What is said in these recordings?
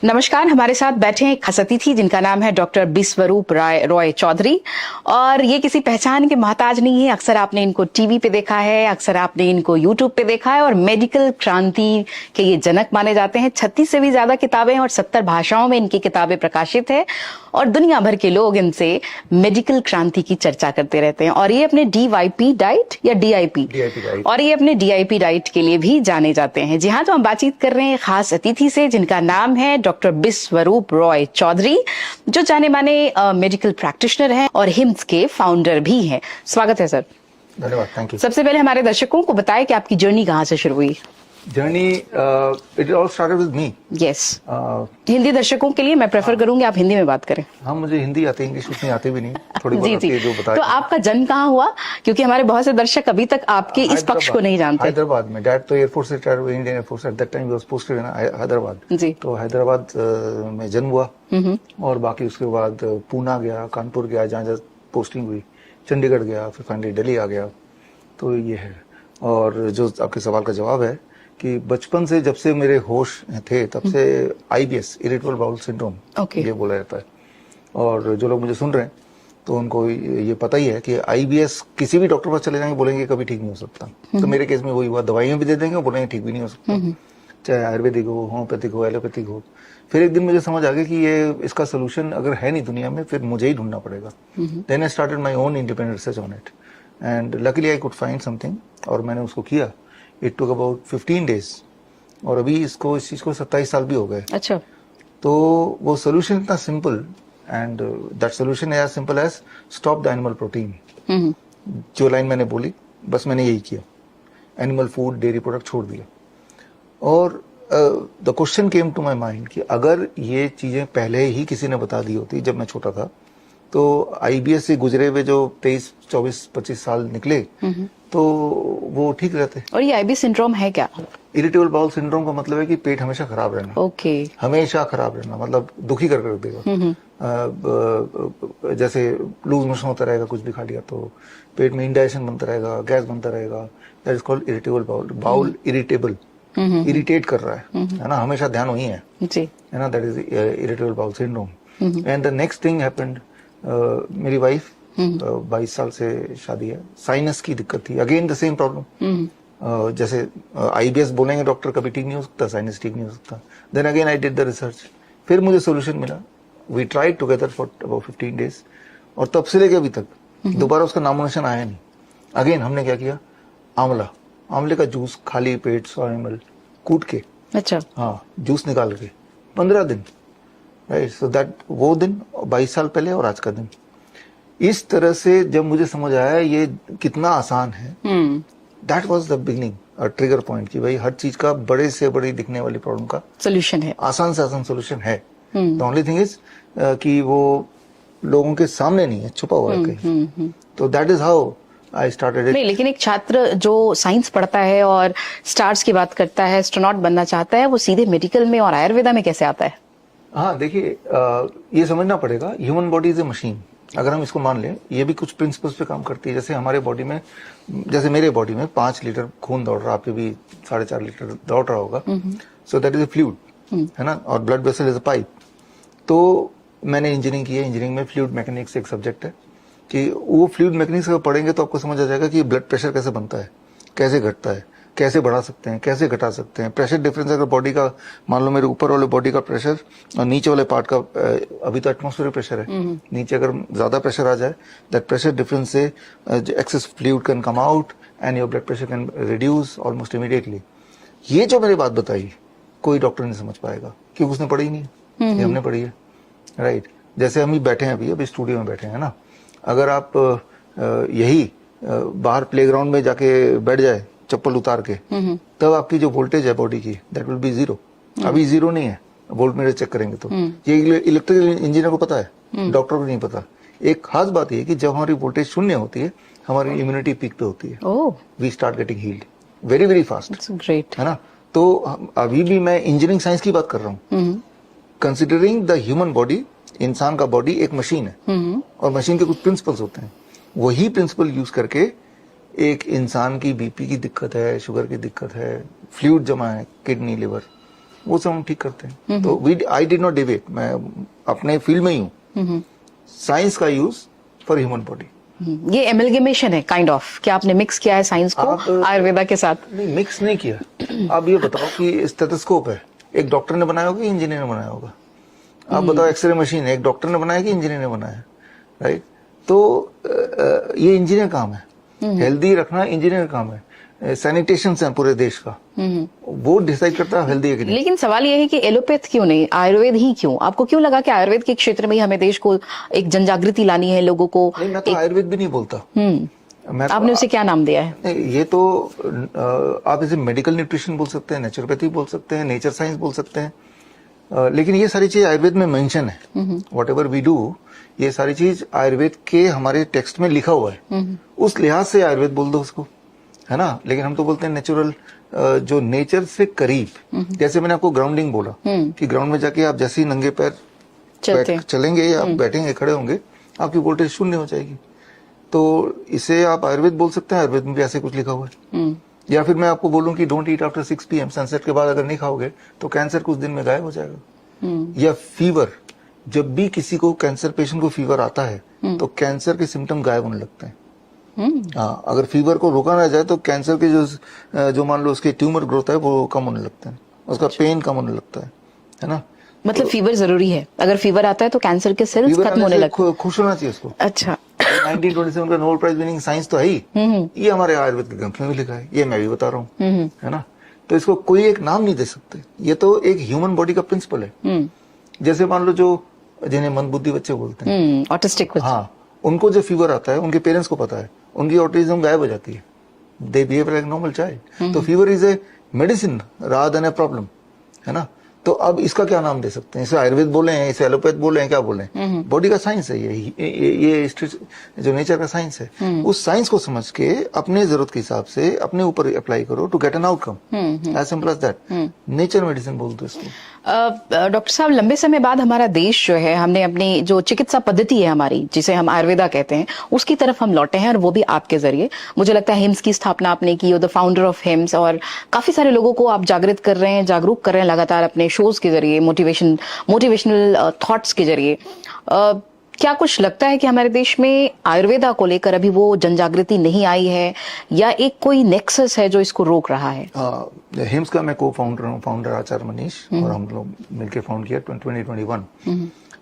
नमस्कार, हमारे साथ बैठे हैं एक खास अतिथि जिनका नाम है डॉक्टर बिस्वरूप रॉय चौधरी। और ये किसी पहचान के मोहताज नहीं है। अक्सर आपने इनको टीवी पे देखा है, अक्सर आपने इनको यूट्यूब पे देखा है और मेडिकल क्रांति के ये जनक माने जाते हैं। 36 से भी ज्यादा किताबें और 70 भाषाओं में इनकी किताबें प्रकाशित है और दुनिया भर के लोग इनसे मेडिकल क्रांति की चर्चा करते रहते हैं। और ये अपने DYP डाइट या DIP और ये अपने DIP डाइट के लिए भी जाने जाते हैं। जी हाँ, तो हम बातचीत कर रहे हैं खास अतिथि से जिनका नाम है डॉक्टर बिस्वरूप रॉय चौधरी, जो जाने माने मेडिकल प्रैक्टिशनर हैं और हिम्स के फाउंडर भी हैं। स्वागत है सर। धन्यवाद, थैंक यू। सबसे पहले हमारे दर्शकों को बताएं कि आपकी जर्नी कहाँ से शुरू हुई। Journey it all started with me. Yes, Hindi दर्शकों के लिए मैं प्रेफर करूंगी आप हिंदी में बात करें। हाँ, मुझे हिंदी आती है, इंग्लिश उतनी आती भी नहीं, थोड़ी बहुत आती है जो बताया। तो आपका जन्म कहाँ हुआ, क्योंकि हमारे बहुत से दर्शक अभी तक आपके इस पक्ष को नहीं जानते। हैदराबाद में। डैड तो एयरफोर्स से रिटायर हुए, Indian air force. At that time he was posted in Hyderabad. जी। तो हैदराबाद में जन्म हुआ और बाकी उसके बाद पूना गया, कानपुर गया, जहाँ पोस्टिंग हुई, चंडीगढ़ गया, फिर फाइनली दिल्ली आ गया। तो ये है। और जो आपके सवाल का जवाब है कि बचपन से जब से मेरे होश थे तब से IBS, इरिटेबल बाउल सिंड्रोम, ये बोला जाता है। और जो लोग मुझे सुन रहे हैं तो उनको ये पता ही है कि IBS किसी भी डॉक्टर पास चले जाएंगे, बोलेंगे कभी ठीक नहीं हो सकता। तो मेरे केस में वही हुआ, दवाइयां भी दे देंगे और बोलेंगे ठीक भी नहीं हो सकता, चाहे आयुर्वेदिक हो, होम्योपैथिक हो, एलोपैथिक हो। फिर एक दिन मुझे समझ आ गया कि ये इसका सोल्यूशन अगर है नहीं दुनिया में, फिर मुझे ही ढूंढना पड़ेगा। Then I started my own independent research on it and luckily I could find something और मैंने उसको किया। इट टुक अबाउट 15 डेज और अभी इस चीज को 27 साल भी हो गए। अच्छा। तो वो सोल्यूशन इतना simple and that solution as simple as stop the animal protein. जो लाइन मैंने बोली, बस मैंने यही किया। एनिमल फूड, डेयरी प्रोडक्ट छोड़ दिया। और the question came to my mind कि अगर ये चीजें पहले ही किसी ने बता दी होती जब मैं छोटा था, तो IBS से गुजरे हुए जो 23, 24, 25 साल निकले तो वो ठीक रहते। और ये IBS सिंड्रोम है क्या? इरिटेबल बाउल सिंड्रोम का मतलब है कि पेट हमेशा खराब रहना। ओके। हमेशा खराब रहना मतलब दुखी कर रख देगा। जैसे लूज मोशन होता रहेगा, कुछ भी खा लिया तो पेट में इंडाइजेशन बनता रहेगा, गैस बनता रहेगा। That is called irritable bowel. Bowel irritable, irritate कर रहा है ना, हमेशा ध्यान वही है ना। That is irritable bowel syndrome. And the next thing happened, मेरी वाइफ 22 साल से शादी है, साइनस की दिक्कत थी। Again the same problem. जैसे IBS बोलेंगे डॉक्टर कभी ठीक नहीं हो सकता, साइनस ठीक नहीं हो सकता। Then again I did the research, फिर मुझे सोल्यूशन मिला। We tried together for about 15 days और तब से लेके अभी तक दोबारा उसका नामो निशान आया नहीं। अगेन हमने क्या किया, आंवले का जूस खाली पेट 100 ml कूट के, अच्छा, हाँ, जूस निकाल के 15 दिन, राइट। सो दैट वो दिन 22 साल पहले और आज का दिन। इस तरह से जब मुझे समझ आया ये कितना आसान है, that was the beginning, trigger point कि भाई हर चीज का बड़े से बड़ी दिखने वाली प्रॉब्लम का सोल्यूशन है, आसान से आसान सोल्यूशन है। द ओनली थिंग इज कि वो लोगों के सामने नहीं है, छुपा हुआ है कहीं। तो that is how I started it. नहीं, लेकिन एक छात्र जो साइंस पढ़ता है और स्टार्स की बात करता है, एस्ट्रोनॉट बनना चाहता है, वो सीधे मेडिकल में और आयुर्वेदा में कैसे आता है? हाँ, देखिए, ये समझना पड़ेगा, human body is a machine. अगर हम इसको मान लें, ये भी कुछ प्रिंसिपल्स पे काम करती है। जैसे हमारे बॉडी में, जैसे मेरे बॉडी में 5 लीटर खून दौड़ रहा, आपके भी 4.5 लीटर दौड़ रहा होगा। So that is a fluid, है ना, और blood vessel is a pipe. तो मैंने इंजीनियरिंग की है, इंजीनियरिंग में फ्लूइड मैकेनिक्स एक सब्जेक्ट है कि वो फ्लूइड मैकेनिक्स अगर पढ़ेंगे तो आपको समझ आ जाएगा कि ब्लड प्रेशर कैसे बनता है, कैसे घटता है, कैसे बढ़ा सकते हैं, कैसे घटा सकते हैं। प्रेशर डिफरेंस अगर बॉडी का, मान लो मेरे ऊपर वाले बॉडी का प्रेशर और नीचे वाले पार्ट का, अभी तो एटमॉस्फेरिक प्रेशर है, नीचे अगर ज्यादा प्रेशर आ जाए, दैट प्रेशर डिफरेंस से access fluid can come out and your blood pressure can reduce almost immediately. ये जो मैंने बात बताई कोई डॉक्टर नहीं समझ पाएगा क्योंकि उसने पढ़ी नहीं है, ये हमने पढ़ी है, राइट। जैसे हम ही बैठे हैं, अभी स्टूडियो में बैठे हैं ना, अगर आप यही बाहर प्लेग्राउंड में जाके बैठ जाए चप्पल उतार के, तब आपकी जो वोल्टेज है बॉडी की, दैट विल बी 0। अभी 0 नहीं है, वोल्ट मीटर चेक करेंगे तो। ये इलेक्ट्रिकल इंजीनियर को पता है, डॉक्टर को नहीं पता। एक खास बात ये है कि जब हमारी वोल्टेज 0 होती है, हमारी इम्यूनिटी पीक पे होती है, we start getting healed very very fast, great, है ना। तो अभी भी मैं इंजीनियरिंग साइंस की बात कर रहा हूँ, कंसिडरिंग द ह्यूमन बॉडी। इंसान का बॉडी एक मशीन है और मशीन के कुछ प्रिंसिपल्स होते हैं, वही प्रिंसिपल यूज करके एक इंसान की BP की दिक्कत है, शुगर की दिक्कत है, फ्लूइड जमा है, किडनी, लिवर, वो सब हम ठीक करते हैं। तो आई डिड नॉट डिबेट, मैं अपने फील्ड में ही हूँ, साइंस का यूज फॉर ह्यूमन बॉडी। ये एमलगेमेशन है काइंड ऑफ, क्या आपने मिक्स किया है साइंस को आयुर्वेदा के साथ? नहीं, मिक्स नहीं किया। आप ये बताओ कि स्टेथोस्कोप है, एक डॉक्टर ने बनाया होगा, इंजीनियर ने बनाया होगा? आप बताओ, एक्सरे मशीन है, एक डॉक्टर ने बनाया कि इंजीनियर ने बनाया? राइट। तो ये इंजीनियर काम है, हेल्दी रखना इंजीनियर काम है। सैनिटेशन है पूरे देश का, वो डिसाइड करता है हेल्दी है कि नहीं। लेकिन सवाल यह है कि एलोपैथ क्यों नहीं, आयुर्वेद ही क्यों? आपको क्यों लगा कि आयुर्वेद के क्षेत्र में ही हमें देश को एक जनजागृति लानी है, लोगों को? नहीं, मैं तो आयुर्वेद भी नहीं बोलता। आपने उसे क्या नाम दिया है? ये तो आप इसे मेडिकल न्यूट्रिशन बोल सकते हैं, नेचुरोपैथी बोल सकते हैं, नेचर साइंस बोल सकते हैं, लेकिन ये सारी चीज आयुर्वेद में मेंशन है। व्हाट एवर वी डू, ये सारी चीज आयुर्वेद के हमारे टेक्स्ट में लिखा हुआ है, उस लिहाज से आयुर्वेद बोल दो उसको, है ना। लेकिन हम तो बोलते हैं नेचुरल, जो नेचर से करीब। जैसे मैंने आपको ग्राउंडिंग बोला कि ग्राउंड में जाके आप जैसे ही नंगे पैर चलेंगे या बैठेंगे, खड़े होंगे, आपकी वोल्टेज शून्य हो जाएगी। तो इसे आप आयुर्वेद बोल सकते हैं, आयुर्वेद में भी ऐसे कुछ लिखा हुआ है। या फिर मैं आपको बोलूं कि don't eat after 6 PM, sunset के बाद अगर नहीं खाओगे तो कैंसर कुछ दिन में गायब हो जाएगा। या फीवर, जब भी किसी को कैंसर पेशेंट को फीवर आता है तो कैंसर के सिम्टम गायब होने लगते हैं। हाँ, अगर फीवर को रोका ना जाए तो कैंसर के जो मान लो उसके ट्यूमर ग्रोथ है वो कम होने लगते हैं, उसका पेन कम होने लगता है ना। मतलब फीवर जरूरी है, अगर फीवर आता है तो कैंसर के सेल्स खत्म होने लगते हैं। खुश होना चाहिए उसको। अच्छा, 1927 का नोबेल प्राइज विनिंग साइंस तो है ही, ये हमारे आयुर्वेद के ग्रंथ में भी लिखा है, ये मैं भी बता रहा हूँ, है ना। तो इसको कोई एक नाम नहीं दे सकते, ये तो एक ह्यूमन बॉडी का प्रिंसिपल है। जैसे मान लो जो जिन्हें मंदबुद्धि बच्चे बोलते हैं, ऑटिस्टिक, हाँ, उनको जब फीवर आता है उनके पेरेंट्स को पता है, उनकी ऑटिज्म गायब हो जाती है, they behave like normal child. तो fever is a medicine rather than a problem, है ना। तो अब इसका क्या नाम दे सकते हैं? इसे आयुर्वेद बोले हैं, इसे एलोपैथ बोले हैं, क्या बोले हैं? बॉडी का साइंस है ये जो नेचर का साइंस है, उस साइंस को समझ के अपने जरूरत के हिसाब से अपने ऊपर अप्लाई करो to get an outcome, as simple as that. Nature medicine बोल दो इसको। डॉक्टर साहब, लंबे समय बाद हमारा देश जो है, हमने अपनी जो चिकित्सा पद्धति है हमारी, जिसे हम आयुर्वेदा कहते हैं, उसकी तरफ हम लौटे हैं, और वो भी आपके जरिए। मुझे लगता है हिम्स की स्थापना आपने की, द फाउंडर ऑफ हिम्स, और काफी सारे लोगों को आप जागृत कर रहे हैं, जागरूक कर रहे हैं लगातार अपने शोज के जरिए, मोटिवेशनल थॉट्स के जरिए। क्या कुछ लगता है कि हमारे देश में आयुर्वेदा को लेकर अभी वो जनजागृति नहीं आई है, या एक कोई नेक्सस है जो इसको रोक रहा है? हिम्स का मैं को फाउंडर हूँ, फाउंडर आचार्य मनीष, और हम लोग मिलकर फाउंड किया 2021।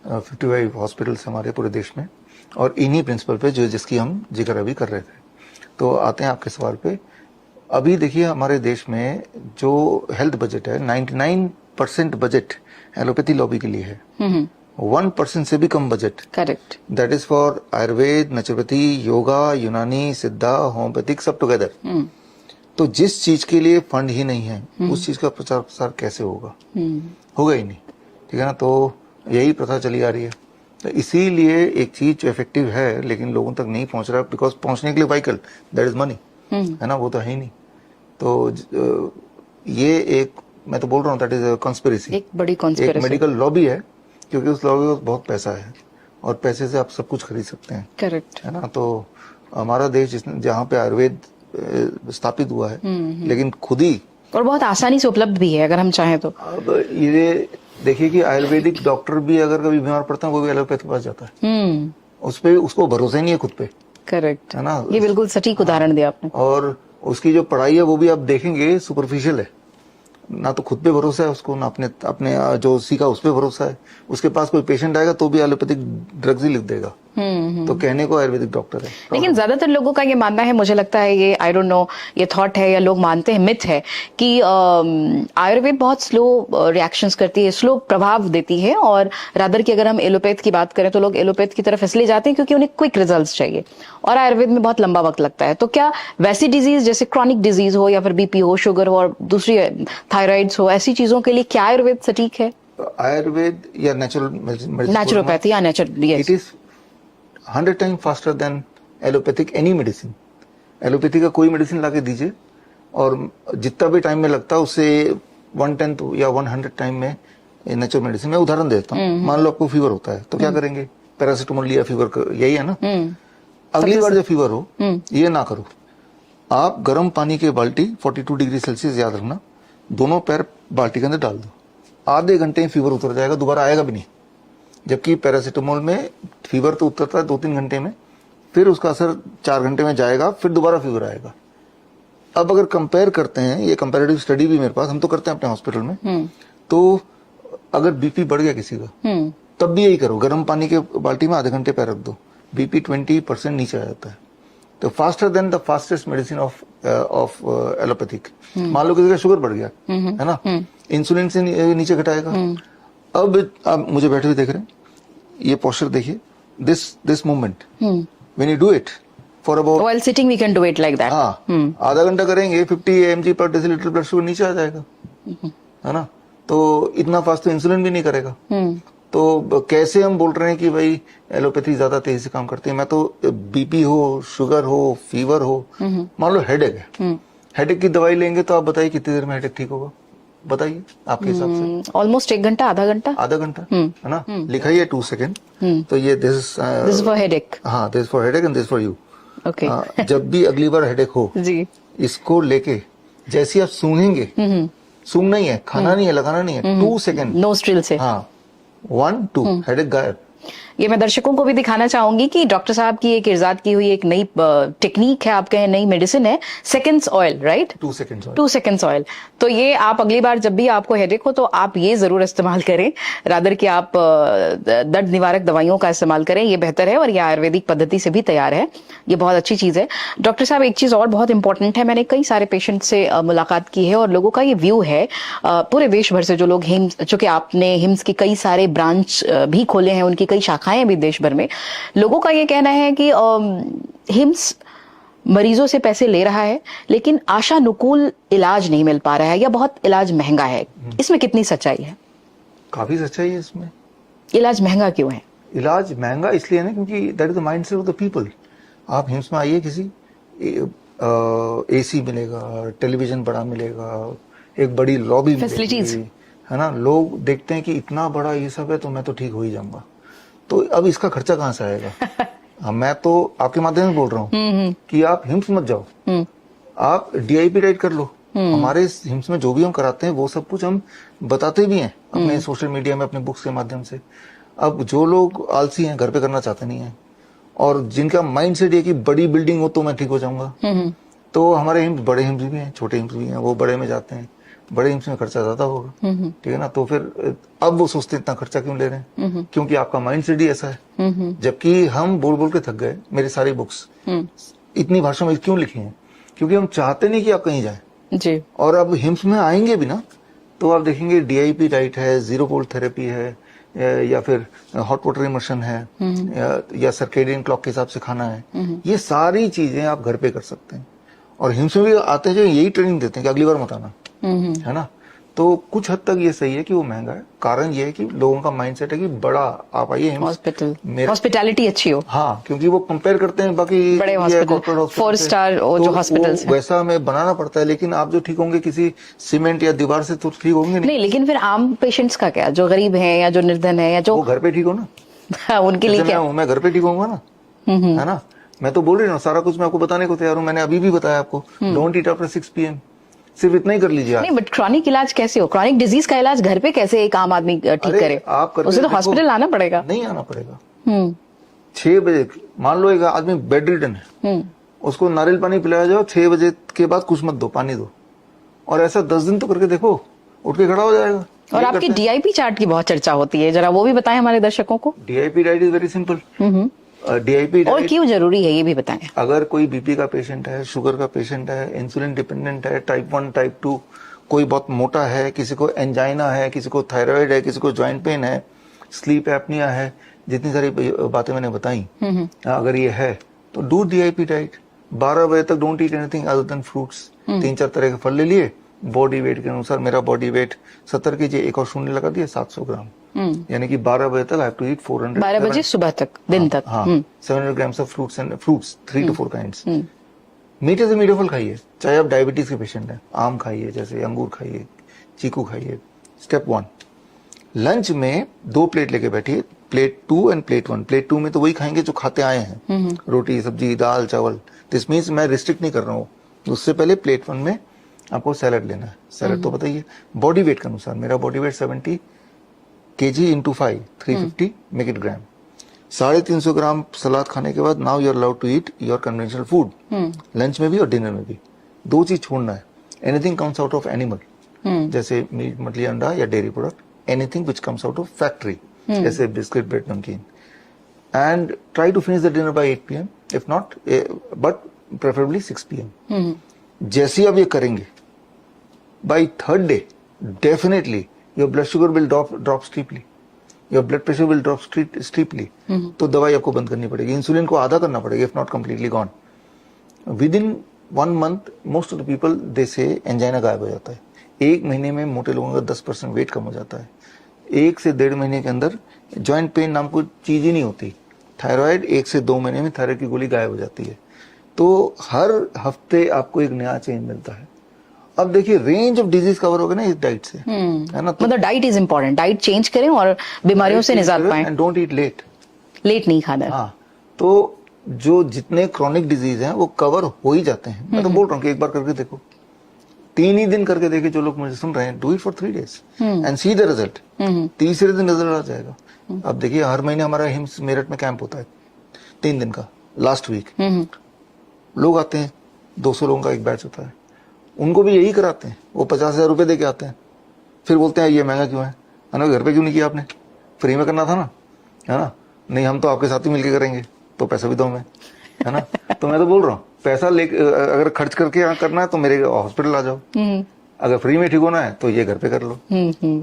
55 हॉस्पिटल्स हमारे पूरे देश में, और इन्हीं प्रिंसिपल पे जिसकी हम जिक्र अभी कर रहे थे। तो आते हैं आपके सवाल पे। अभी देखिए, हमारे देश में जो हेल्थ बजट है, 99% बजट एलोपैथी लॉबी के लिए है। 1% से भी कम budget, correct, that is for Ayurveda, naturopathy, yoga, Unani, Siddha, homeopathic, सब टुगेदर। तो जिस चीज के लिए फंड ही नहीं है, उस चीज का प्रचार प्रसार कैसे होगा? होगा ही नहीं, ठीक है ना। तो यही प्रथा चली आ रही है। तो इसीलिए एक चीज जो इफेक्टिव है लेकिन लोगों तक नहीं पहुंच रहा, बिकॉज पहुंचने के लिए व्हीकल, दैट इज मनी, है ना, वो तो है ही नहीं। तो ये एक, मैं तो बोल रहा हूँ, दैट इज कॉन्स्पिरेसी, एक बड़ी कॉन्स्पिरेसी, एक मेडिकल लॉबी है, क्योंकि उस लॉबी में बहुत पैसा है, और पैसे से आप सब कुछ खरीद सकते हैं, करेक्ट, है ना। तो हमारा देश जहाँ पे आयुर्वेद स्थापित हुआ है, लेकिन खुद ही, और बहुत आसानी से उपलब्ध भी है अगर हम चाहें तो। अब ये देखिए कि आयुर्वेदिक डॉक्टर भी अगर कभी बीमार पड़ता है, वो भी एलोपैथ के पास जाता है, उस पे उसको भरोसा ही नहीं है खुद पे, करेक्ट, है ना। ये बिल्कुल सटीक उदाहरण दिया आपने। और उसकी जो पढ़ाई है वो भी आप देखेंगे सुपरफिशियल है, ना तो खुद पे भरोसा है उसको, ना अपने जो सीखा उस पे भरोसा है। उसके पास कोई पेशेंट आएगा तो भी एलोपैथिक ड्रग्स ही लिख देगा, तो कहने को आयुर्वेदिक डॉक्टर है। लेकिन ज्यादातर लोगों का ये मानना है, मुझे लगता है ये, आई डोंट नो, ये थॉट है या लोग मानते हैं, मिथ है कि आयुर्वेद बहुत स्लो रिएक्शंस करती है, स्लो प्रभाव देती है, और रादर की अगर हम एलोपैथ की बात करें तो लोग एलोपैथ की तरफ इसलिए जाते हैं क्योंकि उन्हें क्विक रिजल्ट्स चाहिए, और आयुर्वेद में बहुत लंबा वक्त लगता है। तो क्या वैसी डिजीज जैसे क्रॉनिक डिजीज हो, या फिर बीपी हो, शुगर हो, और दूसरी थायराइड्स हो, ऐसी चीजों के लिए क्या आयुर्वेद सटीक है? आयुर्वेद या नेचुरोपैथी या natural, it is 100 time faster than allopathic any medicine. Allopathy का कोई मेडिसिन लाके दीजिए, और जितना भी टाइम में लगता है उससे 1/10 या 100 टाइम में नेचुरल मेडिसिन। मैं उदाहरण देता हूँ, मान लो आपको फीवर होता है तो क्या करेंगे? पैरासिटामोल लिया, फीवर यही है ना। अगली बार जब फीवर हो, ये ना करो, आप गर्म पानी के बाल्टी 42 डिग्री सेल्सियस, याद रखना, दोनों पैर बाल्टी के अंदर डाल दो, आधे घंटे में फीवर उतर जाएगा, दोबारा आएगा भी नहीं। जबकि पैरासीटामोल में फीवर तो उतरता है 2-3 घंटे में, फिर उसका असर 4 घंटे में जाएगा, फिर दोबारा फीवर आएगा। अब अगर कंपेयर करते हैं, ये कंपैरेटिव स्टडी भी मेरे पास, हम तो करते हैं अपने हॉस्पिटल में, तो अगर बीपी बढ़ गया किसी का, तब भी यही करो, गर्म पानी के बाल्टी में आधे घंटे पैर रख दो, बीपी 20% नीचे आ जाता है। तो faster than the fastest medicine of allopathic. मान लो किसी का शुगर बढ़ गया, है ना, इंसुलिन से नीचे घटाएगा। अब आप मुझे बैठे हुए देख रहे हैं, ये पोस्चर देखिए, this movement, when you do it for about, while sitting we can do it like that. हाँ, आधा घंटा करेंगे, 50 mg पर डेसीलीटर ब्लड शुगर नीचे आ जाएगा, है ना। तो इतना फास्ट तो इंसुलिन भी नहीं करेगा। तो कैसे हम बोल रहे हैं कि भाई एलोपैथी ज्यादा तेजी से काम करती है? मैं तो बीपी हो, शुगर हो, फीवर हो, मान लो हेडेक है, हेडेक की दवाई लेंगे तो आप बताइए कितनी देर में हेडेक ठीक होगा? बताइए आपके हिसाब से। ऑलमोस्ट 1 घंटा, आधा घंटा, है ना। लिखा ही है 2 सेकेंड। तो ये दिस इज फॉर हेडेक। हाँ, this for headache and this for you. Okay. जब भी अगली बार हेडेक हो जी, इसको लेके जैसे आप सूंघेंगे, सूंघना ही है, खाना नहीं है, लगाना नहीं है, 2 सेकेंड नोस्ट्रिल से, हाँ, 1 2 हेडेक गायब। ये मैं दर्शकों को भी दिखाना चाहूंगी कि डॉक्टर साहब की एक इजाद की हुई एक नई टेक्निक है, आप कहें नई मेडिसिन है, seconds oil, right? 2 second 2 seconds oil. तो ये आप अगली बार जब भी आपको हेडेक हो तो आप ये जरूर इस्तेमाल करें, रादर कि आप दर्द निवारक दवाइयों का इस्तेमाल करें, ये बेहतर है और ये आयुर्वेदिक पद्धति से भी तैयार है, ये बहुत अच्छी चीज है। डॉक्टर साहब, एक चीज और बहुत इंपॉर्टेंट है, मैंने कई सारे पेशेंट से मुलाकात की है और लोगों का ये व्यू है, पूरे देश भर से जो लोग हिम्स, चूंकि आपने हिम्स की कई सारे ब्रांच भी खोले हैं, उनकी कई शाखाएं भी देश भर में, लोगों का ये कहना है कि हिम्स मरीजों से पैसे ले रहा है लेकिन आशानुकूल इलाज नहीं मिल पा रहा है या बहुत इलाज महंगा है। इसमें कितनी सच्चाई है? काफी सच्चाई है इसमें। इलाज महंगा क्यों है? इलाज महंगा इसलिए ना क्योंकि that is the mindset of the people. आप हिम्स में आइए, किसी एसी मिलेगा, टेलीविजन बड़ा मिलेगा, एक बड़ी लॉबी फैसिलिटीज, है ना, लोग देखते हैं कि इतना बड़ा ये सब है तो मैं तो ठीक हो ही जाऊंगा। तो अब इसका खर्चा कहाँ से आएगा? हाँ, मैं तो आपके माध्यम से बोल रहा हूँ कि आप हिम्स मत जाओ, आप डीआईपी डाइट कर लो। हमारे हिम्स में जो भी हम कराते हैं वो सब कुछ हम बताते भी हैं अपने सोशल मीडिया में, अपने बुक्स के माध्यम से। अब जो लोग आलसी हैं, घर पे करना चाहते नहीं है, और जिनका माइंड सेट ये कि बड़ी बिल्डिंग हो तो मैं ठीक हो जाऊंगा, तो हमारे हिम्स, बड़े हिम्स भी हैं, छोटे हिम्स भी हैं, वो बड़े में जाते हैं, बड़े हिम्स में खर्चा ज्यादा होगा, ठीक है ना। तो फिर अब वो सोचते हैं इतना खर्चा क्यों ले रहे हैं, क्योंकि आपका माइंड सेट ही ऐसा है। जबकि हम बोल बोल के थक गए, मेरी सारी बुक्स इतनी भाषा में क्यों लिखी हैं? क्योंकि हम चाहते नहीं कि आप कहीं जाएं जी। और अब हिम्स में आएंगे भी ना तो आप देखेंगे डीआईपी डाइट है, जीरो कोल्ड थेरेपी है, या फिर हॉट वाटर इमर्शन है, या सर्केडियन क्लॉक के हिसाब से खाना है, ये सारी चीजें आप घर पे कर सकते हैं। और हिम्स में भी आते हैं यही ट्रेनिंग देते हैं कि अगली बार मत आना, है ना। तो कुछ हद तक ये सही है कि वो महंगा है, कारण ये है कि लोगों का माइंडसेट है कि बड़ा आप आइए हॉस्पिटल, हॉस्पिटैलिटी अच्छी हो। हाँ, क्योंकि वो कंपेयर करते हैं बाकी बड़े हॉस्पिटल, 4 स्टार जो हॉस्पिटल्स हैं, वैसा हमें बनाना पड़ता है। लेकिन आप जो ठीक होंगे किसी सीमेंट या दीवार से तो ठीक होंगे नहीं। लेकिन फिर आम पेशेंट्स का क्या, जो गरीब है या जो निर्धन है या जो, वो घर पे ठीक हो ना, उनके लिए क्या? मैं घर पे ठीक होऊंगा ना, है ना। मैं तो बोल रही हूँ सारा कुछ मैं आपको बताने को तैयार हूँ। मैंने अभी भी बताया आपको, डोंट ईट आफ्टर 6 PM, सिर्फ इतना ही कर लीजिए आप। नहीं, बट क्रॉनिक इलाज कैसे हो? क्रॉनिक डिजीज का इलाज घर पे कैसे एक आम आदमी ठीक करे? आप उसे तो हॉस्पिटल आना पड़ेगा। नहीं आना पड़ेगा। 6 बजे मान लो एक आदमी बेड रिडन है, उसको नारियल पानी पिलाया जाओ, 6 बजे के बाद कुछ मत दो, पानी दो, और ऐसा 10 दिन तो करके देखो, उठ के खड़ा हो जाएगा। और आपकी डीआईपी चार्ट की बहुत चर्चा होती है, जरा वो भी बताएं हमारे दर्शकों को। DIP diet is very simple. DIP और क्यों जरूरी है ये भी बताएं। अगर कोई बीपी का पेशेंट है, शुगर का पेशेंट है, इंसुलिन डिपेंडेंट है, टाइप 1 टाइप 2, कोई बहुत मोटा है, किसी को एंजाइना है, किसी को थायराइड है, किसी को ज्वाइंट पेन है, स्लीप एपनिया है, जितनी सारी बातें मैंने बताई, अगर ये है तो डू डीआईपी डाइट। 12 बजे तक don't eat anything other than fruits. 3-4 तरह के फल ले लिए, बॉडी वेट के अनुसार। मेरा बॉडी वेट 70 kg, एक और शून्य लगा दिया, 700 ग्राम, यानी कि 12 बजे तक आई हैव टू ईट 400। 12 बजे सुबह तक, दिन तक। हाँ, 700 grams of fruits and fruits 3 to 4 kinds। मीठे से मीठे फल खाइए, चाहे आप डायबिटीज के पेशेंट हैं, आम खाइए, जैसे अंगूर खाइए, चीकू खाइए। स्टेप 1, लंच में 2 प्लेट लेके बैठिए, प्लेट 2 एंड प्लेट 1। प्लेट 2 में तो वही खाएंगे जो खाते आए हैं, रोटी सब्जी दाल चावल। दिस मीन्स मैं रिस्ट्रिक्ट नहीं कर रहा हूँ। उससे पहले प्लेट 1 में आपको सैलड लेना है। सैलड तो पता ही है। बॉडी वेट के अनुसार, मेरा body weight 70 kg into 5 350 make it gram. 350 gram salad खाने के बाद now you are allowed to eat your conventional food, lunch में भी और डिनर में भी। 2 चीज छोड़ना है, anything comes out of animal, जैसे मीट मछली अंडा या dairy product, anything which comes out of factory, जैसे बिस्किट ब्रेड नमकीन, and try to finish the dinner by 8 PM, if not but preferably 6 PM। जैसे आप ये करेंगे, by third day definitely your blood sugar will drop steeply, your blood pressure will drop steeply. तो दवाई आपको बंद करनी पड़ेगी, इंसुलिन को आधा करना पड़ेगा, if not completely gone. With in 1 month most of the people they से एंजाइना गायब हो जाता है। 1 महीने में मोटे लोगों का 10% वेट कम हो जाता है। 1 से 1.5 महीने के अंदर जॉइंट पेन नाम कोई चीज ही नहीं होती। थायराइड 1 से 2 महीने में थायराइड की गोली गायब हो जाती है। तो हर हफ्ते आपको एक नया चेंज मिलता है। अब देखिए रेंज ऑफ डिजीज कवर होगा ना इस डाइट से, है ना। तो मतलब diet is important, diet change करें और बीमारियों से निजात पाएं। एंड डोंट ईट लेट नहीं खाना है। हाँ, तो जो जितने क्रॉनिक डिजीज हैं वो कवर हो ही जाते हैं। मैं तो बोल रहा हूँ कि एक बार करके देखो, 3 ही दिन करके देखे। जो लोग मुझे सुन रहे हैं, do it for 3 days and see the result. तीसरे दिन रिजल्ट आ जाएगा। अब देखिए हर महीने हमारा हिम्स मेरठ में कैंप होता है 3 दिन का, लास्ट वीक लोग आते हैं, 200 लोगों का एक बैच होता है। उनको भी यही कराते हैं, वो 50,000 रुपए दे के आते हैं, फिर बोलते हैं ये महंगा क्यों है ना, घर पे क्यों नहीं किया आपने, फ्री में करना था ना, है ना। नहीं हम तो आपके साथ ही मिलके करेंगे, तो पैसा भी दो मैं, है ना। तो मैं तो बोल रहा हूँ पैसा ले अगर खर्च करके यहाँ करना है तो मेरे हॉस्पिटल आ जाओ, अगर फ्री में ठीक होना है तो ये घर पे कर लो।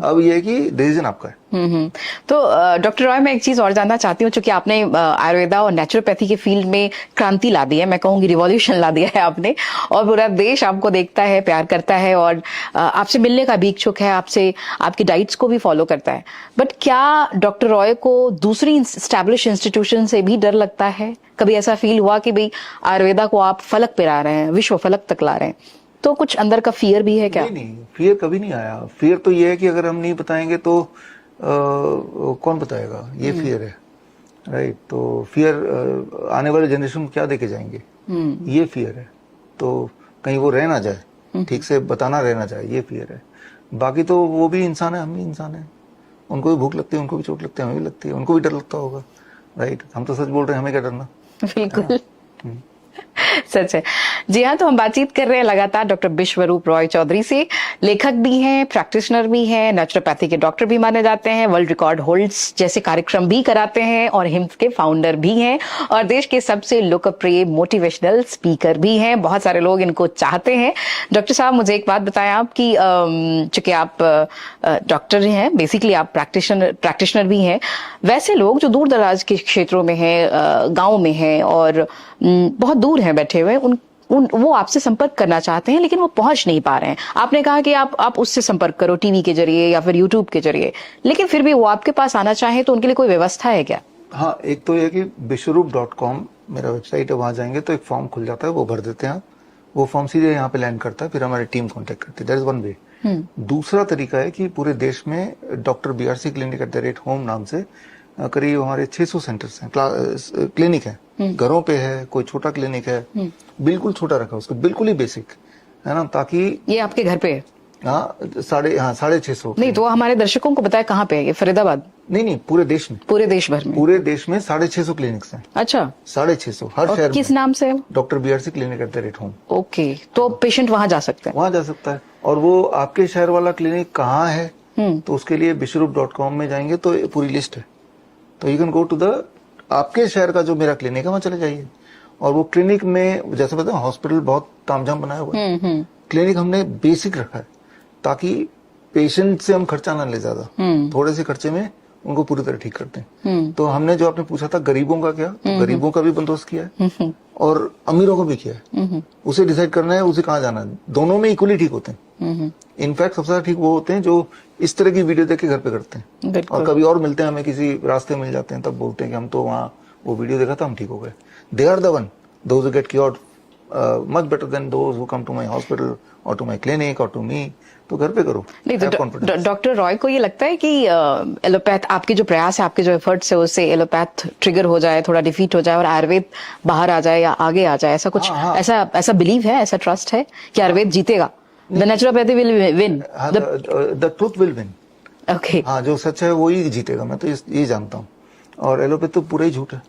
अब ये है कि डिसीजन आपका है। तो डॉक्टर रॉय, मैं एक चीज और जानना चाहती हूँ, चूंकि आपने आयुर्वेदा और नेचुरोपैथी के फील्ड में क्रांति ला दी है, मैं कहूंगी रिवॉल्यूशन ला दिया है आपने, और पूरा देश आपको देखता है, प्यार करता है और आपसे मिलने का भी इच्छुक है, आपसे आपकी डाइट्स को भी फॉलो करता है। बट क्या डॉक्टर रॉय को दूसरी स्टैब्लिश इंस्टीट्यूशन से भी डर लगता है? कभी ऐसा फील हुआ कि भाई आयुर्वेदा को आप फलक पे ला रहे हैं, विश्व फलक तक ला रहे हैं, तो कुछ अंदर का फियर भी है क्या? नहीं, फियर कभी नहीं आया। फियर तो ये है कि अगर हम नहीं बताएंगे तो कौन बताएगा, ये फियर है, राइट। तो फियर आने वाले जनरेशन को क्या देके जाएंगे, ये फियर है। तो कहीं वो रह ना जाए, ठीक से बताना रह ना जाए, ये फियर है। बाकी तो वो भी इंसान है, हम भी इंसान है, उनको भी भूख लगती है, उनको भी चोट लगती है, हमें भी लगती है, उनको भी डर लगता होगा, राइट। हम तो सच बोल रहे हैं, हमें क्या डरना। बिल्कुल सच है। जी हाँ, तो हम बातचीत कर रहे हैं लगातार डॉक्टर बिश्वरूप रॉय चौधरी से। लेखक भी हैं, प्रैक्टिशनर भी हैं, नेचुरोपैथी के डॉक्टर भी माने जाते हैं, वर्ल्ड रिकॉर्ड होल्ड्स जैसे कार्यक्रम भी कराते हैं और हिम्स के फाउंडर भी हैं और देश के सबसे लोकप्रिय मोटिवेशनल स्पीकर भी हैं। बहुत सारे लोग इनको चाहते हैं। डॉक्टर साहब, मुझे एक बात बताएं आप कि चूंकि आप डॉक्टर हैं, बेसिकली आप प्रैक्टिशनर भी हैं, वैसे लोग जो दूर दराज के क्षेत्रों में हैं, गाँव में हैं और बहुत दूर हैं बैठे हुए, वो आपसे संपर्क करना चाहते हैं लेकिन वो पहुंच नहीं पा रहे हैं। आपने कहा कि आप उससे संपर्क करो टीवी के जरिए या फिर यूट्यूब के जरिए, लेकिन फिर भी वो आपके पास आना चाहे तो उनके लिए कोई व्यवस्था है क्या? हाँ, एक तो ये कि बिश्वरूप.com मेरा वेबसाइट है, वहां जाएंगे तो एक फॉर्म खुल जाता है, वो भर देते हैं आप, वो फॉर्म सीधे यहाँ पे लैंड करता है, फिर हमारी टीम कॉन्टेक्ट करती है। That is one way. दूसरा तरीका है कि पूरे देश में डॉक्टर BRC क्लिनिक @home नाम से करीब हमारे 600 सेंटर्स हैं, क्लिनिक है, घरों पे है, कोई छोटा क्लिनिक है, बिल्कुल छोटा रखा उसको, बिल्कुल ही बेसिक, है ना, ताकि ये आपके घर पे है? हाँ, 650। नहीं तो हमारे दर्शकों को बताया कहाँ पे है ये? फरीदाबाद? नहीं, पूरे देश में, पूरे देश भर में, पूरे देश में 650 क्लिनिक्स हैं। अच्छा, 650 हर शहर में। किस नाम से? Doctor BRC clinic @home। Okay, तो पेशेंट वहां जा सकते हैं? वहां जा सकता है, और वो आपके शहर वाला क्लिनिक कहाँ है तो उसके लिए बिश्वरूप.com में जाएंगे तो पूरी लिस्ट है, तो you can go to the आपके शहर का जो मेरा क्लिनिक है वहां चले जाइए। और वो क्लिनिक में जैसे पता है हॉस्पिटल बहुत तामझाम बनाया हुआ है, क्लिनिक हमने बेसिक रखा है ताकि पेशेंट से हम खर्चा ना ले ज्यादा, थोड़े से खर्चे में उनको पूरी तरह ठीक करते हैं। तो हमने जो आपने पूछा था गरीबों का क्या, तो गरीबों का भी बंदोबस्त किया है और अमीरों का भी किया है। उसे डिसाइड करना है उसे कहाँ जाना है, दोनों में इक्वली ठीक होते हैं। इनफैक्ट सबसे ज्यादा ठीक वो होते हैं जो इस तरह की वीडियो देख के घर पे करते हैं, और कभी और मिलते हैं हमें किसी रास्ते मिल जाते हैं तब बोलते हैं कि हम तो वहाँ वो वीडियो देखा था, हम ठीक हो गए। They are the one those who get cured much better than those who come to my hospital और टू माय क्लिनिक और टू मी। तो घर पे करो। नहीं तो डॉक्टर रॉय को ये लगता है कि एलोपैथ, आपके जो प्रयास है, आपके जो एफर्ट्स है, उससे एलोपैथ ट्रिगर हो जाए, थोड़ा डिफीट हो जाए और आयुर्वेद बाहर आ जाए या आगे आ जाए, ऐसा कुछ? ऐसा बिलीव है, ऐसा ट्रस्ट है कि आयुर्वेद जीतेगा? The naturopathy will win, the truth will win. Okay. हाँ, जो सच है वो ही जीतेगा, मैं तो ये जानता हूँ। और एलोपैथी तो पूरा ही झूठ है।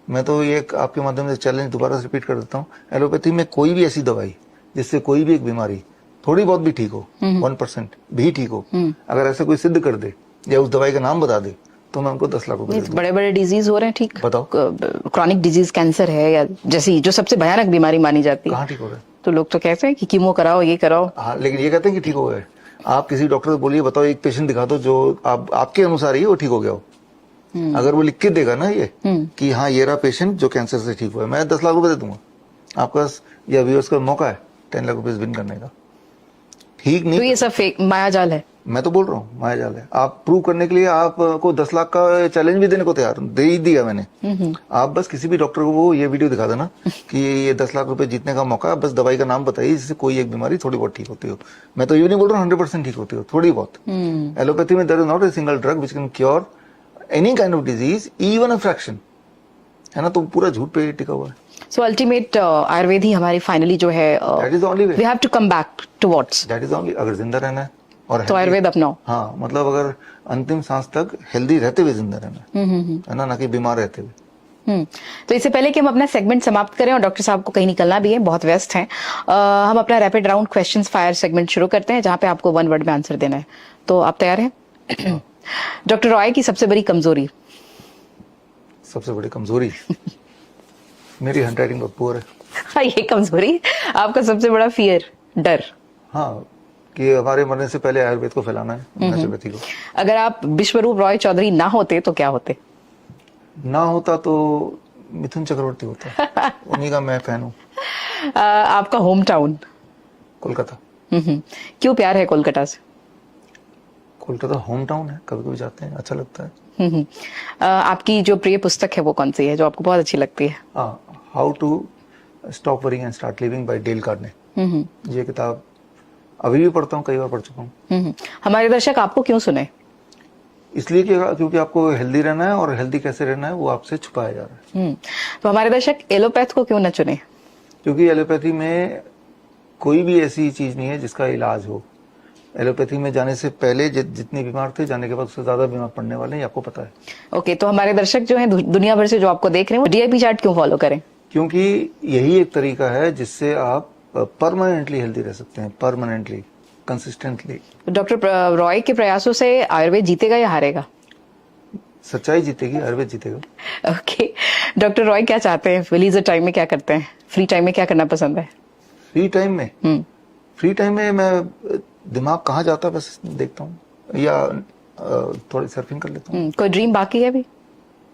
मैं तो ये आपके माध्यम से चैलेंज दोबारा से रिपीट कर देता हूँ, एलोपैथी में कोई भी ऐसी दवाई जिससे कोई भी एक बीमारी थोड़ी बहुत भी ठीक हो, 1% भी ठीक हो, अगर ऐसा कोई सिद्ध कर दे या उस दवाई का नाम बता दे तो मैं उनको 10 लाख रुपए दे दूंगा। बड़े बड़े डिजीज हो रहे हैं ठीक, बताओ। क्रॉनिक डिजीज, कैंसर है या जैसी जो सबसे भयानक बीमारी मानी जाती है, कहाँ ठीक हो रहा है? तो लोग तो कहते हैं कि कीमो कराओ, ये कराओ। हाँ, लेकिन ये कहते हैं कि ठीक हो गए। आप किसी डॉक्टर से बोलिए, बताओ एक पेशेंट दिखा दो जो आपके अनुसार ही वो ठीक हो गया हो। अगर वो लिख के देगा ना ये कि हाँ ये रहा पेशेंट जो कैंसर से ठीक हुआ है, मैं 10 लाख रुपए दे दूंगा। आपका या व्यूअर्स का मौका है 10 लाख रुपए विन करने का। ठीक नहीं तो ये सब फेक मायाजाल है। मैं तो बोल रहा हूँ मायाजाल है। आप प्रूव करने के लिए आपको 10 लाख का चैलेंज भी देने को तैयार दे ही दिया मैंने। आप बस किसी भी डॉक्टर को वो ये वीडियो दिखा देना कि ये 10 लाख रुपए जीतने का मौका, बस दवाई का नाम बताइए जिससे कोई एक बीमारी थोड़ी बहुत ठीक होती हो। मैं तो ये नहीं बोल रहा हूँ 100% ठीक होती हो, थोड़ी बहुत। एलोपैथी में there is not a single drug which can cure any kind of disease, even a fraction, है ना। तो पूरा झूठ पे टिका हुआ है। सो अल्टीमेट आयुर्वेद ही हमारी फाइनली जो है, that is the only way. We have to come back to what's, that is only, अगर जिंदा रहना है और तो आयुर्वेद अपनाओ। हाँ, मतलब अगर अंतिम सांस तक हेल्दी रहते हुए जिंदा रहना है ना कि बीमार रहते हुए। तो इससे पहले कि हम अपना सेगमेंट समाप्त करें और डॉक्टर साहब को कहीं निकलना भी है, बहुत व्यस्त हैं, हम अपना rapid round questions fire segment शुरू करते हैं जहां पे आपको 1 वर्ड में आंसर देना है। तो आप तैयार हैं? डॉक्टर रॉय की सबसे बड़ी कमजोरी? सबसे बड़ी कमजोरी मेरी हैंडराइटिंग बहुत पुअर है। हाँ, ये कमजोरी। आपका सबसे बड़ा फियर? डर? हाँ, कि हमारे मरने से पहले आयुर्वेद को फैलाना है, नेचुरोपैथी को। अगर आप विश्वरूप रॉय चौधरी ना होते तो क्या होते? ना होता तो मिथुन चक्रवर्ती होता। उन्हीं का मैं फैन हूँ। आपका होम टाउन? कोलकाता। क्यों प्यार है कोलकाता से? कोलकाता होम टाउन है, कभी कभी जाते हैं, अच्छा लगता है। आपकी जो प्रिय पुस्तक है वो कौन सी है जो आपको बहुत अच्छी लगती है? How to stop worrying and start living by Dale Carnegie. ये किताब अभी भी पढ़ता हूँ, कई बार पढ़ चुका हूँ। हमारे दर्शक आपको क्यों सुने? इसलिए क्योंकि आपको हेल्दी रहना है और हेल्दी कैसे रहना है वो आपसे छुपाया जा रहा है। तो हमारे दर्शक एलोपैथ को क्यों न चुने? क्योंकि एलोपैथी में कोई भी ऐसी चीज नहीं है जिसका इलाज हो। एलोपैथी में जाने से पहले जितने बीमार थे, जाने के बाद उससे ज्यादा बीमार पड़ने वाले हैं, आपको पता है। ओके, तो हमारे दर्शक जो हैं दुनिया भर से जो आपको देख रहे हैं वो डीआईपी चार्ट क्यों फॉलो करें? क्योंकि यही एक तरीका है जिससे आप परमानेंटली हेल्दी रह सकते हैं, परमानेंटली, कंसिस्टेंटली। डॉक्टर रॉय के प्रयासों से आयुर्वेद जीतेगा या हारेगा? सच्चाई जीतेगी, आयुर्वेद जीतेगा। ओके, डॉक्टर रॉय क्या चाहते हैं? लीजर टाइम में क्या करते हैं? फ्री टाइम में क्या करना पसंद है? फ्री टाइम में मैं दिमाग कहाँ जाता है बस देखता हूँ, या थोड़ी सर्फिंग कर लेता हूँ। कोई ड्रीम बाकी है अभी?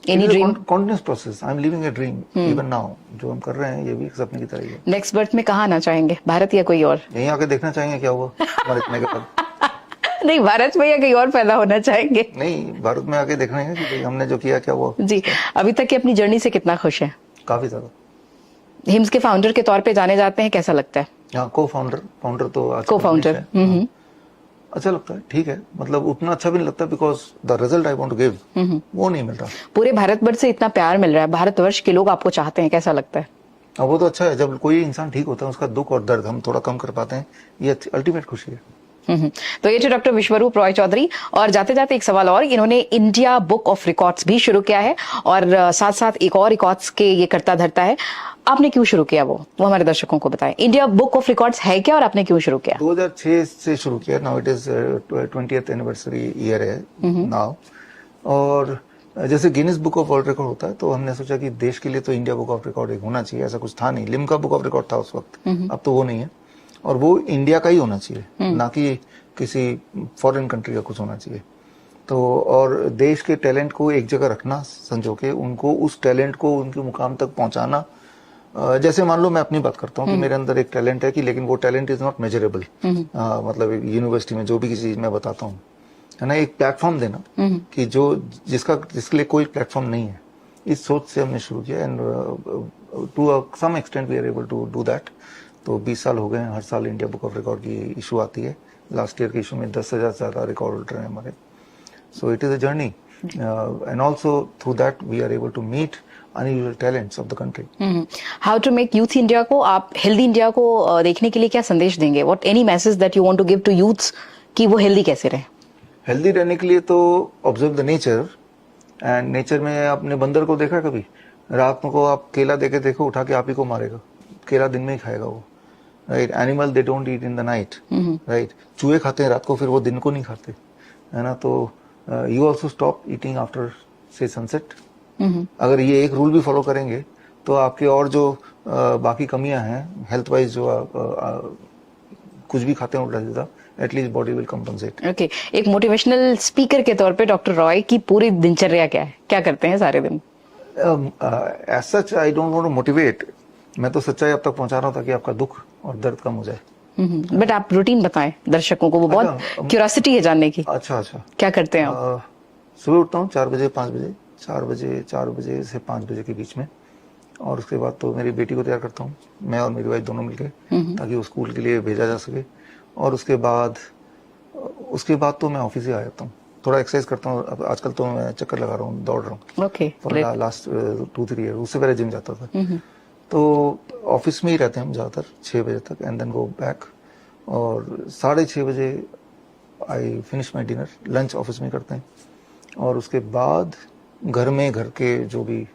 Any dream? Continuous process, I am living a dream even now. जो हम कर रहे हैं ये भी एक सपने की तरह ही है। नेक्स्ट बर्थ में कहाँ आना चाहेंगे, भारत या कोई और? यहीं आके देखना चाहेंगे क्या हुआ हमारे इतने के बाद। नहीं, भारत में या कहीं और पैदा होना चाहेंगे? नहीं, भारत में आके देखना है कि भाई हमने जो किया क्या हुआ। जी, अभी तक की अपनी जर्नी से कितना खुश है? काफी ज्यादा। हिम्स के फाउंडर के तौर पे जाने जाते हैं, कैसा लगता है? हाँ, फाउंडर तो को-फाउंडर। अच्छा लगता है, ठीक है। मतलब उतना अच्छा भी नहीं लगता because the result I want to give वो नहीं मिल रहा। पूरे भारतवर्ष से इतना प्यार मिल रहा है, भारतवर्ष के लोग आपको चाहते हैं, कैसा लगता है? वो तो अच्छा है। जब कोई इंसान ठीक होता है उसका दुख और दर्द हम थोड़ा कम कर पाते हैं, ये अल्टीमेट खुशी है। तो ये थे डॉक्टर विश्वरूप रॉय चौधरी। और जाते जाते एक सवाल और, इन्होंने इंडिया बुक ऑफ रिकॉर्ड्स भी शुरू किया है और साथ साथ एक और रिकॉर्ड्स के ये करता धरता है। आपने क्यों शुरू किया वो हमारे दर्शकों को बताएं। इंडिया बुक ऑफ रिकॉर्ड्स है क्या और आपने क्यों शुरू किया? 2006 से शुरू किया। Now it is 20th anniversary year है नाउ। और जैसे Guinness book of world record होता है तो हमने सोचा कि देश के लिए तो इंडिया बुक ऑफ रिकॉर्ड एक होना चाहिए। ऐसा कुछ था नहीं, लिम्का बुक ऑफ रिकॉर्ड था उस वक्त, अब तो वो नहीं है। और वो इंडिया का ही होना चाहिए, ना कि किसी फॉरेन कंट्री का कुछ होना चाहिए। तो और देश के टैलेंट को एक जगह रखना, संजो के उनको उस टैलेंट को उनके मुकाम तक पहुंचाना। जैसे मान लो मैं अपनी बात करता हूँ कि मेरे अंदर एक टैलेंट है कि लेकिन वो टैलेंट इज नॉट मेजरेबल। मतलब यूनिवर्सिटी में जो भी किसी चीज में बताता हूँ, है ना, एक प्लेटफॉर्म देना कि जिसके लिए कोई प्लेटफॉर्म नहीं है। इस सोच से हमने शुरू किया and to some extent we are able to do that. तो 20 साल हो गए हैं, हर साल इंडिया बुक ऑफ रिकॉर्ड की इशू आती है। लास्ट ईयर के इशू में 10,000 से ज्यादा रिकॉर्ड रहे हमारे। So it is a journey and also through that we are able to meet unusual talents of the country. How to make youth India को, आप हेल्दी इंडिया को देखने के लिए क्या संदेश देंगे? What any message that you want to give to youths कि वो हेल्दी कैसे रहे? हेल्दी रहने के लिए तो observe the nature, and nature में आपने बंदर को देखा कभी? रात को आप केला देके देखो, उठा के आप ही को मारेगा, केला दिन में ही खाएगा वो, right? Animal they don't eat in the night, right? चूहे खाते हैं रात को, फिर वो दिन को नहीं खाते, है ना? तो you also stop eating after से सनसेट. अगर ये एक रूल भी फॉलो करेंगे तो आपके और जो बाकी कमियां हैं हेल्थ वाइज, जो कुछ भी खाते हैं उल्टा सीधा, at least body will compensate. Okay, एक मोटिवेशनल स्पीकर के तौर पे डॉक्टर रॉय की पूरी दिनचर्या क्या है? क्या करते हैं सारे दिन? As such I don't want to motivate. मैं तो सच्चाई आप तक पहुंचा रहा हूँ ताकि आपका दुख और दर्द कम हो जाए. बट आप रूटीन बताएं दर्शकों को, वो बहुत क्यूरियोसिटी है जानने की. अच्छा, क्या करते हैं आप? सुबह उठता हूँ 4 बजे 5 बजे, 4 बजे से 5 बजे के बीच में, और उसके बाद तो मेरी बेटी को तैयार करता हूँ, मैं और मेरी वाइफ दोनों मिलके, ताकि वो स्कूल के लिए भेजा जा सके. और उसके बाद तो मैं ऑफिस ही आ जाता हूँ, थोड़ा एक्सरसाइज करता हूँ. आजकल तो मैं चक्कर लगा रहा हूँ, दौड़ रहा हूँ. Okay, for last 2-3 year. उससे पहले जिम जाता था. तो ऑफिस में ही रहते हैं हम ज्यादातर 6 बजे तक, एंड देन गो बैक. और 6:30 बजे I finish my dinner. Lunch office में करते हैं, और उसके बाद घर के जो भी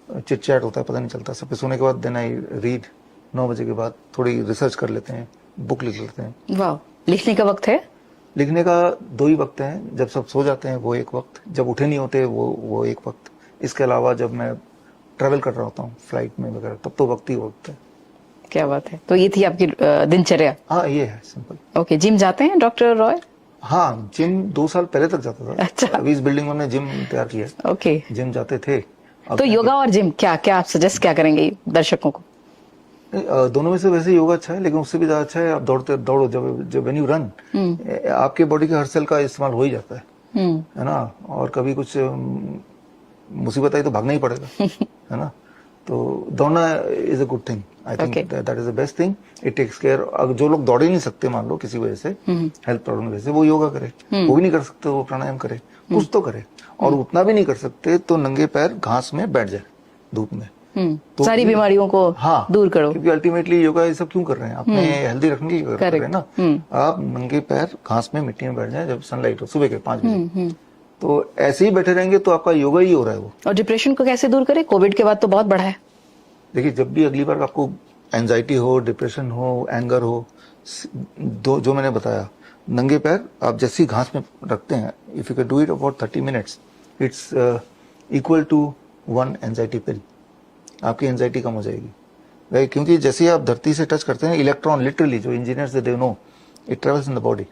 चिट चैट होता है पता नहीं चलता. सब सोने के बाद देन आई रीड. 9 बजे के बाद थोड़ी रिसर्च कर लेते हैं, बुक लिख लेते हैं. वाह, लिखने का वक्त है? लिखने का 2 ही वक्त हैं. जब सब सो जाते हैं वो एक वक्त, जब उठे नहीं होते वो एक वक्त. इसके अलावा जब मैं ट्रैवल कर रहा होता हूँ फ्लाइट में वगैरह, तब तो वक्त ही वक्त है. क्या बात है. तो ये थी आपकी दिनचर्या? हाँ, ये है सिंपल. ओके, जिम जाते हैं डॉक्टर रॉय? हाँ, जिम 2 साल पहले तक जाता था. अच्छा. अभी इस बिल्डिंग में हमने जिम तैयार किया है. ओके, जिम जाते थे. तो योगा और जिम क्या आप सजेस्ट क्या करेंगे दर्शकों को? दोनों में से वैसे योगा अच्छा है, लेकिन उससे भी ज्यादा अच्छा है आप दौड़ो. जब व्हेन यू रन, आपके बॉडी के हर सेल का इस्तेमाल हो ही जाता है ना? और कभी कुछ मुसीबत आई तो भागना ही पड़ेगा, है ना? तो दौड़ना is a good thing. I think that is the best thing. It takes care. अगर जो लोग दौड़ ही नहीं सकते, मान लो किसी वजह से, हेल्थ प्रॉब्लम की वजह से, वो योगा करे. वो भी नहीं कर सकते, वो प्राणायाम करे, कुछ तो करे. और उतना भी नहीं कर सकते तो नंगे पैर घास में बैठ जाए धूप में. तो सारी बीमारियों को दूर करो. क्योंकि अल्टीमेटली योगा ये सब क्यों कर रहे हैं? अपने हेल्दी रखने के लिए कर रहे हैं ना. आप नंगे पैर घास में मिट्टी में बैठ जाए जब सनलाइट हो, सुबह के 5 बजे. तो ऐसे ही बैठे रहेंगे तो आपका योगा ही हो रहा है वो. और डिप्रेशन को कैसे दूर करें? कोविड के बाद तो बहुत बढ़ा है. देखिए, जब भी अगली बार आपको एंजाइटी हो, डिप्रेशन हो, एंगर हो, जो मैंने बताया, नंगे पैर आप जैसी घास में रखते हैं, if you can do it about 30 minutes, it's equal to 1 anxiety pill. आपकी एंजाइटी कम हो जाएगी, राइट? क्योंकि जैसे आप धरती से टच करते हैं, इलेक्ट्रॉन लिटरली, जो engineers they know, it travels in the body.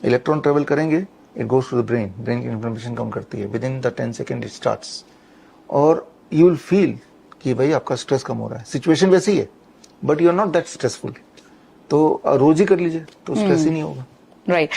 Electron travel करेंगे, it goes to the brain की इन्फ्लेमेशन कम करती है. Within the 10 second it starts. और यू विल फील कि भाई आपका स्ट्रेस कम हो रहा है. सिचुएशन वैसी है, but you are not that stressful. तो रोज ही कर लीजिए तो स्ट्रेस ही नहीं होगा. राइट.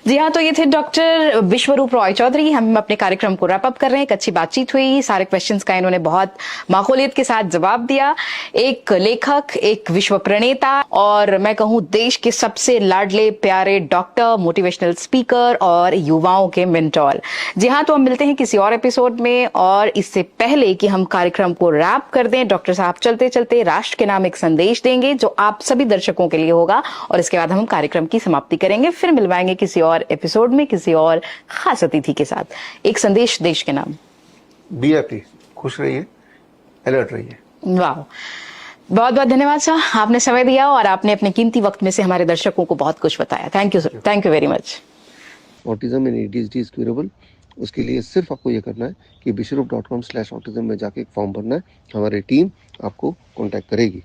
जी हाँ, तो ये थे डॉक्टर विश्वरूप रॉय चौधरी. हम अपने कार्यक्रम को रैप अप कर रहे हैं. एक अच्छी बातचीत हुई, सारे क्वेश्चंस का इन्होंने बहुत माकूलियत के साथ जवाब दिया. एक लेखक, एक विश्व प्रणेता, और मैं कहूँ देश के सबसे लाडले प्यारे डॉक्टर, मोटिवेशनल स्पीकर और युवाओं के मेंटोर. जी हाँ, तो हम मिलते हैं किसी और एपिसोड में. और इससे पहले कि हम कार्यक्रम को रैप कर दें, डॉक्टर साहब चलते चलते राष्ट्र के नाम एक संदेश देंगे जो आप सभी दर्शकों के लिए होगा, और इसके बाद हम कार्यक्रम की समाप्ति करेंगे. फिर मिलवाएंगे किसी और एपिसोड में किसी और खास अतिथि के साथ. एक संदेश देश के नाम. बी हैप्पी, खुश रहिए, अलर्ट रहिए. वाह, बहुत बहुत धन्यवाद सर, आपने समय दिया और आपने अपने कीमती वक्त में से हमारे दर्शकों को बहुत कुछ बताया. Thank you sir, thank you very much. Autism and ADHD is curable. उसके लिए सिर्फ आपको ये करना है कि bishrup.com/autism में जाके एक फॉर्म भरना है. हमारी टीम आपको कांटेक्ट करेगी.